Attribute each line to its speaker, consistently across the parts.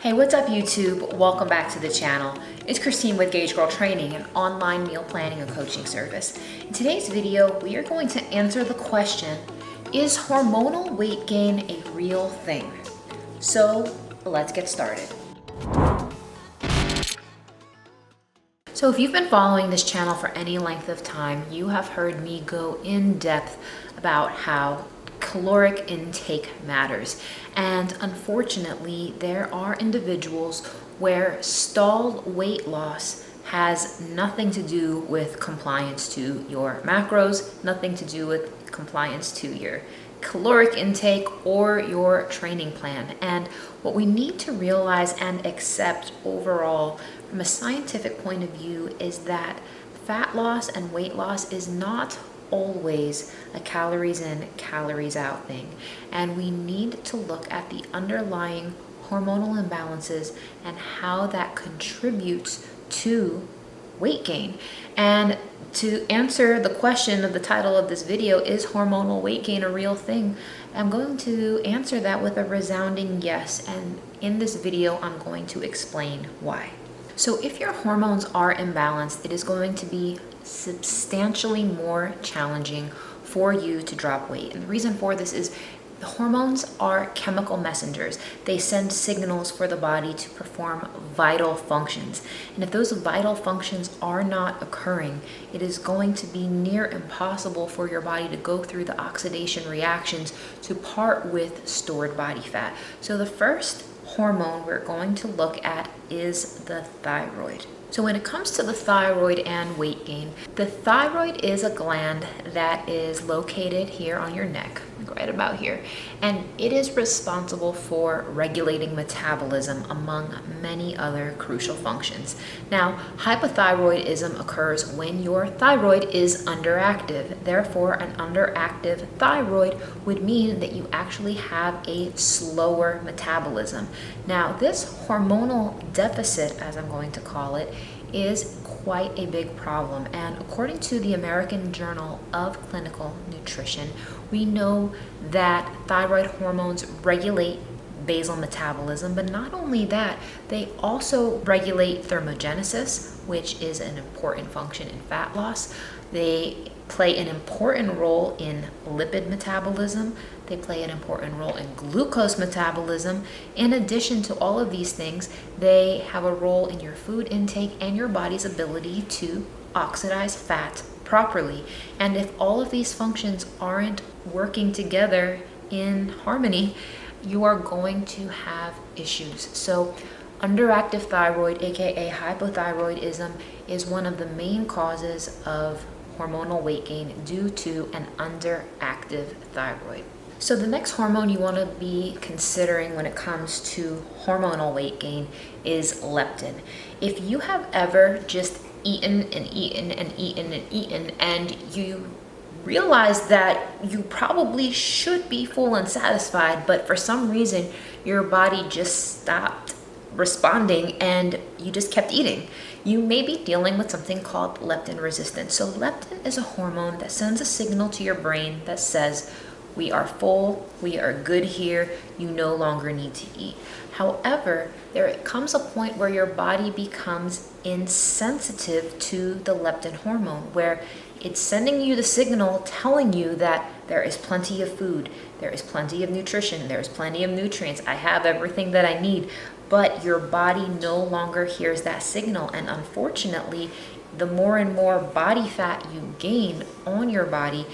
Speaker 1: Hey, what's up YouTube? Welcome back to the channel. It's Christine with gaugegirltraining, an online meal planning and coaching service. In today's video, we are going to answer the question, is hormonal weight gain a real thing? So let's get started. So if you've been following this channel for any length of time, you have heard me go in depth about how caloric intake matters. And unfortunately, there are individuals where stalled weight loss has nothing to do with compliance to your macros, nothing to do with compliance to your caloric intake or your training plan. And what we need to realize and accept overall from a scientific point of view is that fat loss and weight loss is not always a calories in, calories out thing. And we need to look at the underlying hormonal imbalances and how that contributes to weight gain. And to answer the question of the title of this video, is hormonal weight gain a real thing? I'm going to answer that with a resounding yes. And in this video, I'm going to explain why. So if your hormones are imbalanced, it is going to be substantially more challenging for you to drop weight. And the reason for this is the hormones are chemical messengers. They send signals for the body to perform vital functions. And if those vital functions are not occurring, it is going to be near impossible for your body to go through the oxidation reactions to part with stored body fat. So the first hormone we're going to look at is the thyroid. So when it comes to the thyroid and weight gain, the thyroid is a gland that is located here on your neck, right about here, and it is responsible for regulating metabolism among many other crucial functions. Now, hypothyroidism occurs when your thyroid is underactive. Therefore, an underactive thyroid would mean that you actually have a slower metabolism. Now, this hormonal deficit, as I'm going to call it, is quite a big problem. And according to the American Journal of Clinical Nutrition, we know that thyroid hormones regulate basal metabolism, but not only that, they also regulate thermogenesis, which is an important function in fat loss. They play an important role in lipid metabolism. They play an important role in glucose metabolism. In addition to all of these things, they have a role in your food intake and your body's ability to oxidize fat properly. And if all of these functions aren't working together in harmony, you are going to have issues. So underactive thyroid, aka hypothyroidism, is one of the main causes of hormonal weight gain due to an underactive thyroid. So the next hormone you want to be considering when it comes to hormonal weight gain is leptin. If you have ever just eaten and eaten and eaten and eaten, and you realize that you probably should be full and satisfied, but for some reason your body just stopped responding and you just kept eating, you may be dealing with something called leptin resistance. So leptin is a hormone that sends a signal to your brain that says, we are full, we are good here, you no longer need to eat. However, there comes a point where your body becomes insensitive to the leptin hormone, where it's sending you the signal telling you that there is plenty of food, there is plenty of nutrition, there is plenty of nutrients, I have everything that I need, but your body no longer hears that signal. And unfortunately, the more and more body fat you gain on your body,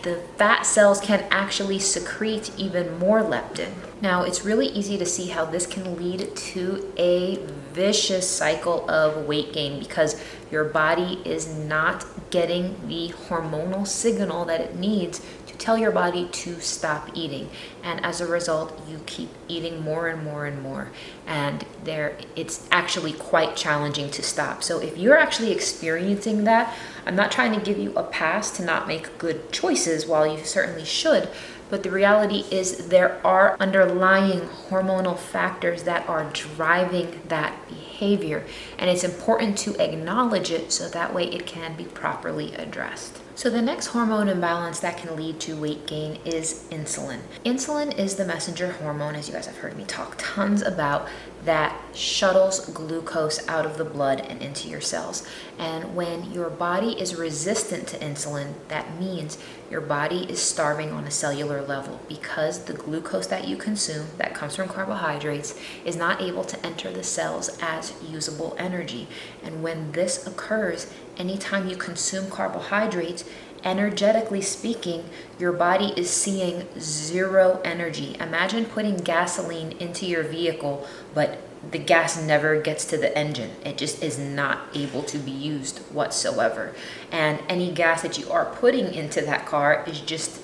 Speaker 1: the fat cells can actually secrete even more leptin. Now, it's really easy to see how this can lead to a vicious cycle of weight gain because your body is not getting the hormonal signal that it needs to tell your body to stop eating. And as a result, you keep eating more and more and more. And it's actually quite challenging to stop. So if you're actually experiencing that, I'm not trying to give you a pass to not make good choices, while you certainly should, but the reality is there are underlying hormonal factors that are driving that behavior, and it's important to acknowledge it so that way it can be properly addressed. So the next hormone imbalance that can lead to weight gain is insulin. Insulin is the messenger hormone, as you guys have heard me talk tons about, that shuttles glucose out of the blood and into your cells. And when your body is resistant to insulin, that means your body is starving on a cellular level because the glucose that you consume, that comes from carbohydrates, is not able to enter the cells as usable energy. And when this occurs, anytime you consume carbohydrates, energetically speaking, your body is seeing zero energy. Imagine putting gasoline into your vehicle, but the gas never gets to the engine. It just is not able to be used whatsoever. And any gas that you are putting into that car is just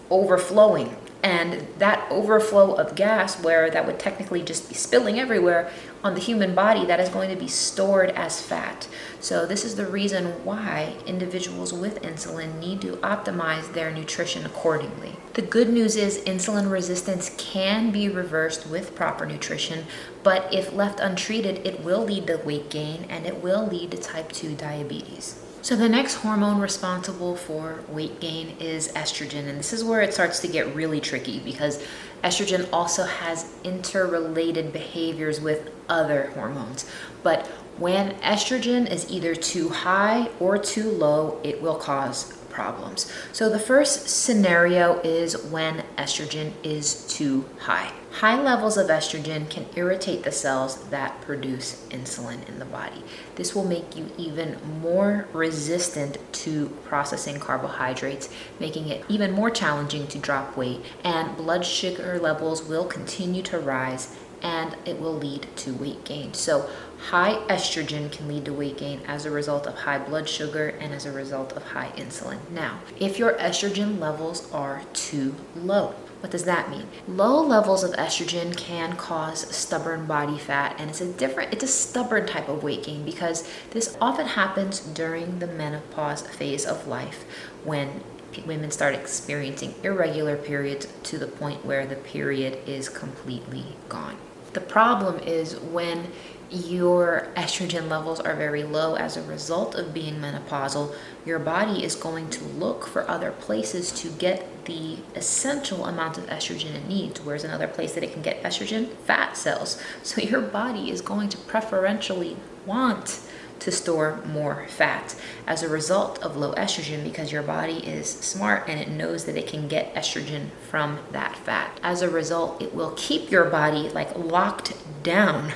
Speaker 1: overflowing. And that overflow of gas, where that would technically just be spilling everywhere on the human body, that is going to be stored as fat. So this is the reason why individuals with insulin need to optimize their nutrition accordingly. The good news is insulin resistance can be reversed with proper nutrition, but if left untreated, it will lead to weight gain and it will lead to type 2 diabetes. So the next hormone responsible for weight gain is estrogen, and this is where it starts to get really tricky because estrogen also has interrelated behaviors with other hormones. But when estrogen is either too high or too low, it will cause problems. So the first scenario is when estrogen is too high. High levels of estrogen can irritate the cells that produce insulin in the body. This will make you even more resistant to processing carbohydrates, making it even more challenging to drop weight, and blood sugar levels will continue to rise and it will lead to weight gain. So high estrogen can lead to weight gain as a result of high blood sugar and as a result of high insulin. Now, if your estrogen levels are too low, what does that mean? Low levels of estrogen can cause stubborn body fat, and it's a stubborn type of weight gain because this often happens during the menopause phase of life when women start experiencing irregular periods to the point where the period is completely gone. The problem is when your estrogen levels are very low as a result of being menopausal, your body is going to look for other places to get the essential amount of estrogen it needs. Where's another place that it can get estrogen? Fat cells. So your body is going to preferentially want to store more fat as a result of low estrogen because your body is smart and it knows that it can get estrogen from that fat. As a result, it will keep your body locked down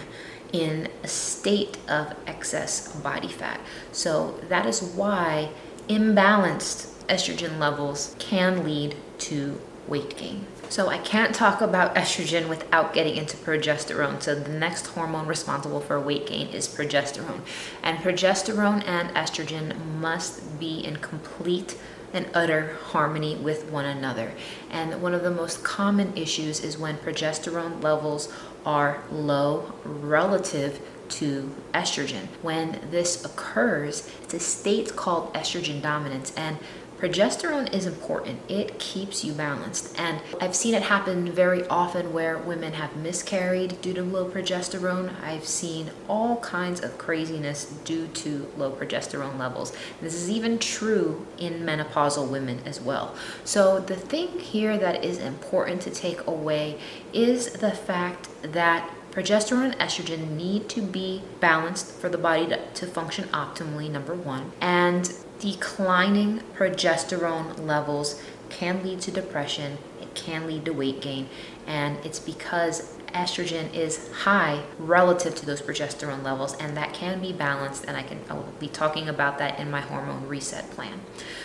Speaker 1: in a state of excess body fat. So that is why imbalanced estrogen levels can lead to weight gain. So I can't talk about estrogen without getting into progesterone. So the next hormone responsible for weight gain is progesterone. And progesterone and estrogen must be in complete and utter harmony with one another. And one of the most common issues is when progesterone levels are low relative to estrogen. When this occurs, it's a state called estrogen dominance, and progesterone is important. It keeps you balanced. And I've seen it happen very often where women have miscarried due to low progesterone. I've seen all kinds of craziness due to low progesterone levels. This is even true in menopausal women as well. So the thing here that is important to take away is the fact that progesterone and estrogen need to be balanced for the body to function optimally, number one. And declining progesterone levels can lead to depression, it can lead to weight gain, and it's because estrogen is high relative to those progesterone levels, and that can be balanced, and I will be talking about that in my hormone reset plan.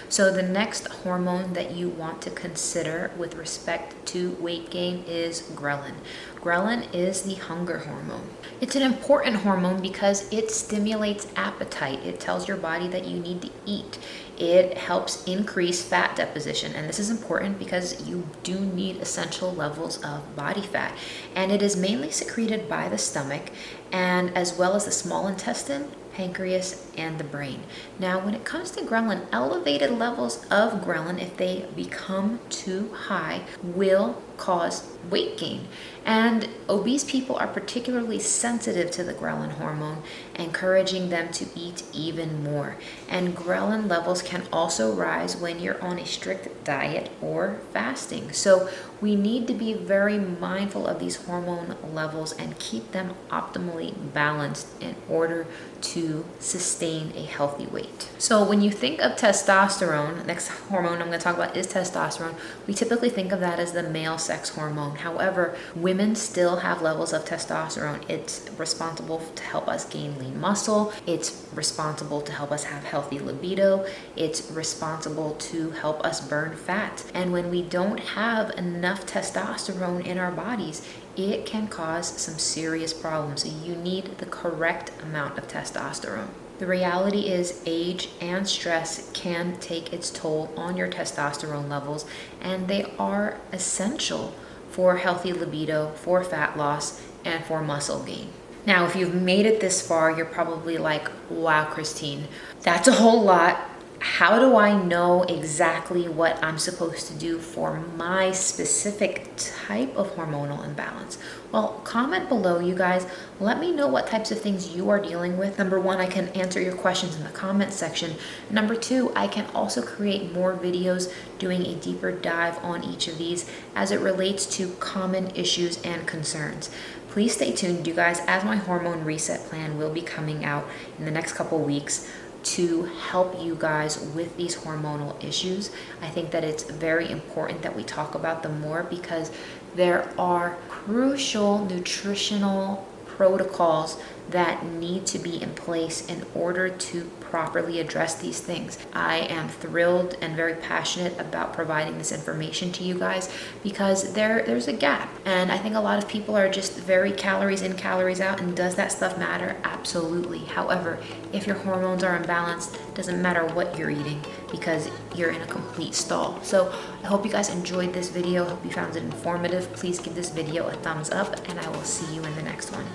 Speaker 1: So the next hormone that you want to consider with respect to weight gain is ghrelin. Ghrelin is the hunger hormone. It's an important hormone because it stimulates appetite. It tells your body that you need to eat. It helps increase fat deposition, and this is important because you do need essential levels of body fat, and it is mainly secreted by the stomach and as well as the small intestine, pancreas, and the brain. Now, when it comes to ghrelin, elevated levels of ghrelin, if they become too high, will cause weight gain. And obese people are particularly sensitive to the ghrelin hormone, encouraging them to eat even more. And ghrelin levels can also rise when you're on a strict diet or fasting. So we need to be very mindful of these hormone levels and keep them optimally balanced in order to sustain a healthy weight. So when you think of testosterone, next hormone I'm going to talk about is testosterone. We typically think of that as the male sex hormone. However, women still have levels of testosterone. It's responsible to help us gain lean muscle. It's responsible to help us have healthy libido. It's responsible to help us burn fat. And when we don't have enough testosterone in our bodies, it can cause some serious problems. So you need the correct amount of testosterone. The reality is age and stress can take its toll on your testosterone levels, and they are essential for healthy libido, for fat loss, and for muscle gain. Now, if you've made it this far, you're probably like, wow, Christine, that's a whole lot. How do I know exactly what I'm supposed to do for my specific type of hormonal imbalance? Well, comment below, you guys. Let me know what types of things you are dealing with. Number one, I can answer your questions in the comment section. Number two, I can also create more videos doing a deeper dive on each of these as it relates to common issues and concerns. Please stay tuned, you guys, as my hormone reset plan will be coming out in the next couple weeks to help you guys with these hormonal issues. I think that it's very important that we talk about them more because there are crucial nutritional protocols that need to be in place in order to properly address these things. I am thrilled and very passionate about providing this information to you guys because there's a gap. And I think a lot of people are just very calories in, calories out. And does that stuff matter? Absolutely. However, if your hormones are imbalanced, it doesn't matter what you're eating because you're in a complete stall. So I hope you guys enjoyed this video. I hope you found it informative. Please give this video a thumbs up and I will see you in the next one.